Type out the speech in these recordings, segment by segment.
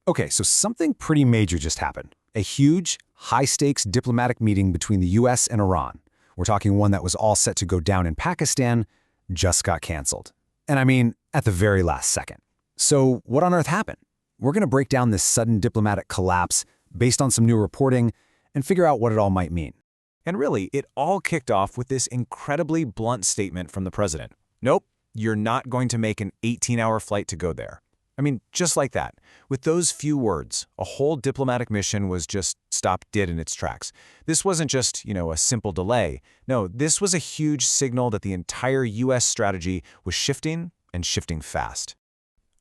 Okay, so something pretty major just happened. A huge, high-stakes diplomatic meeting between the US and Iran. We're talking one that was all set to go down in Pakistan, just got canceled. And I mean, at the very last second. So what on earth happened? We're going to break down this sudden diplomatic collapse based on some new reporting and figure out what it all might mean. And really, it all kicked off with this incredibly blunt statement from the president. Nope, you're not going to make an 18-hour flight to go there. I mean, just like that. With those few words, a whole diplomatic mission was just stopped dead in its tracks. This wasn't just, a simple delay. No, this was a huge signal that the entire U.S. strategy was shifting and shifting fast.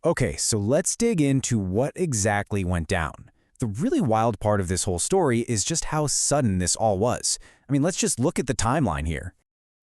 Okay, so let's dig into what exactly went down. The really wild part of this whole story is just how sudden this all was. I mean, let's just look at the timeline here.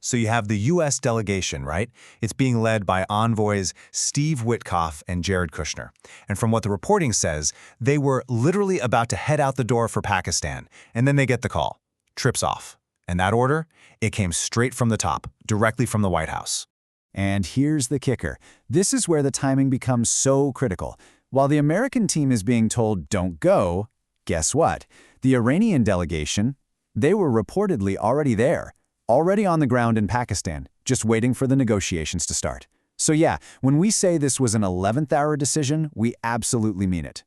So you have the U.S. delegation, right? It's being led by envoys Steve Witkoff and Jared Kushner. And from what the reporting says, they were literally about to head out the door for Pakistan, and then they get the call. Trips off. And that order? It came straight from the top, directly from the White House. And here's the kicker. This is where the timing becomes so critical. While the American team is being told don't go, guess what? The Iranian delegation, they were reportedly already there, already on the ground in Pakistan, just waiting for the negotiations to start. So yeah, when we say this was an 11th hour decision, we absolutely mean it.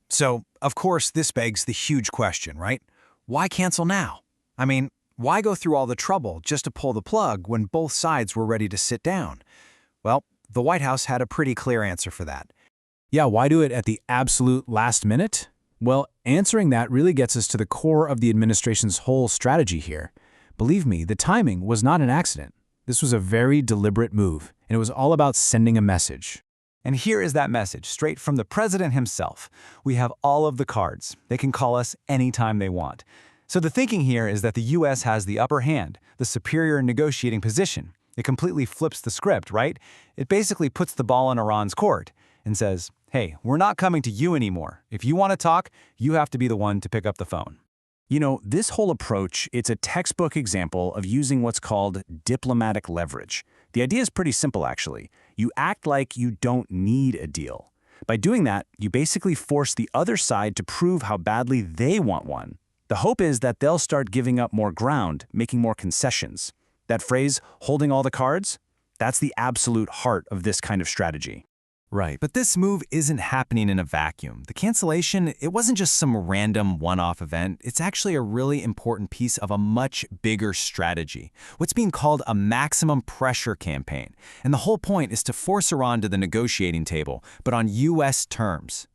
So, of course, this begs the huge question, right? Why cancel now? I mean, why go through all the trouble just to pull the plug when both sides were ready to sit down? Well, the White House had a pretty clear answer for that. Yeah, why do it at the absolute last minute? Well, answering that really gets us to the core of the administration's whole strategy here. Believe me, the timing was not an accident. This was a very deliberate move, and it was all about sending a message. And here is that message, straight from the president himself. We have all of the cards. They can call us anytime they want. So the thinking here is that the U.S. has the upper hand, the superior negotiating position. It completely flips the script, right? It basically puts the ball in Iran's court and says, hey, we're not coming to you anymore. If you want to talk, you have to be the one to pick up the phone. This whole approach, it's a textbook example of using what's called diplomatic leverage. The idea is pretty simple, actually. You act like you don't need a deal. By doing that, you basically force the other side to prove how badly they want one. The hope is that they'll start giving up more ground, making more concessions. That phrase, holding all the cards, that's the absolute heart of this kind of strategy. Right, but this move isn't happening in a vacuum. The cancellation, it wasn't just some random one-off event. It's actually a really important piece of a much bigger strategy, what's being called a maximum pressure campaign. And the whole point is to force Iran to the negotiating table, but on U.S. terms.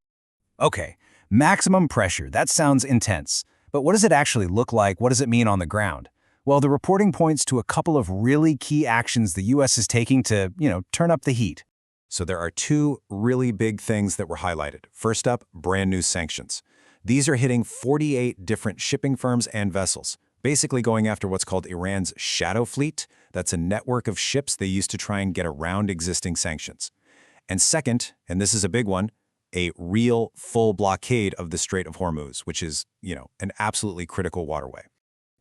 Okay, maximum pressure, that sounds intense. But what does it actually look like? What does it mean on the ground? Well, the reporting points to a couple of really key actions the U.S. is taking to, turn up the heat. So there are two really big things that were highlighted. First up, brand new sanctions. These are hitting 48 different shipping firms and vessels, basically going after what's called Iran's shadow fleet. That's a network of ships they use to try and get around existing sanctions. And second, and this is a big one, a real full blockade of the Strait of Hormuz, which is, an absolutely critical waterway.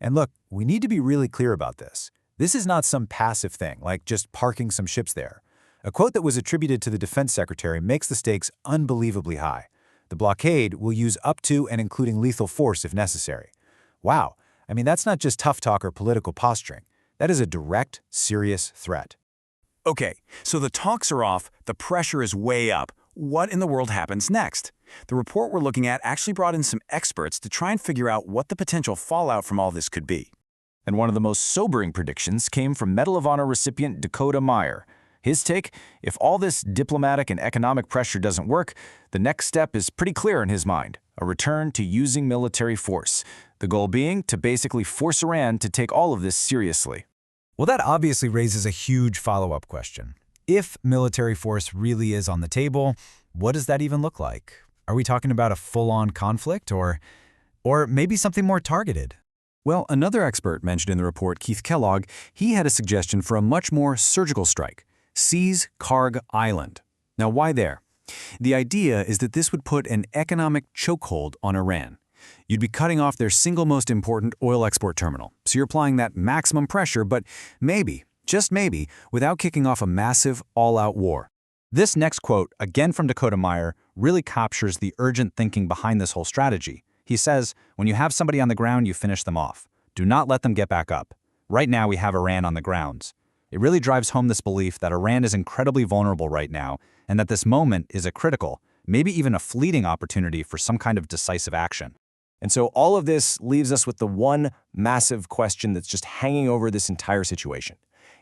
And look, we need to be really clear about this. This is not some passive thing, like just parking some ships there. A quote that was attributed to the defense secretary makes the stakes unbelievably high. The blockade will use up to and including lethal force if necessary. Wow, I mean, that's not just tough talk or political posturing. That is a direct, serious threat. Okay, so the talks are off, the pressure is way up. What in the world happens next? The report we're looking at actually brought in some experts to try and figure out what the potential fallout from all this could be. And one of the most sobering predictions came from Medal of Honor recipient Dakota Meyer. His take, if all this diplomatic and economic pressure doesn't work, the next step is pretty clear in his mind, a return to using military force. The goal being to basically force Iran to take all of this seriously. Well, that obviously raises a huge follow-up question. If military force really is on the table, what does that even look like? Are we talking about a full-on conflict or maybe something more targeted? Well, another expert mentioned in the report, Keith Kellogg, he had a suggestion for a much more surgical strike. Seize Karg Island. Now, why there? The idea is that this would put an economic chokehold on Iran. You'd be cutting off their single most important oil export terminal. So you're applying that maximum pressure, but maybe, just maybe, without kicking off a massive all-out war. This next quote, again from Dakota Meyer, really captures the urgent thinking behind this whole strategy. He says, when you have somebody on the ground, you finish them off. Do not let them get back up. Right now, we have Iran on the grounds. It really drives home this belief that Iran is incredibly vulnerable right now, and that this moment is a critical, maybe even a fleeting opportunity for some kind of decisive action. And so all of this leaves us with the one massive question that's just hanging over this entire situation.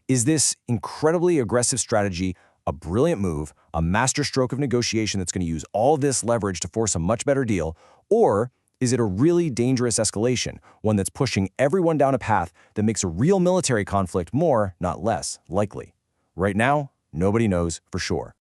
Is this incredibly aggressive strategy a brilliant move, a masterstroke of negotiation that's going to use all of this leverage to force a much better deal, or is it a really dangerous escalation, one that's pushing everyone down a path that makes a real military conflict more, not less, likely? Right now, nobody knows for sure.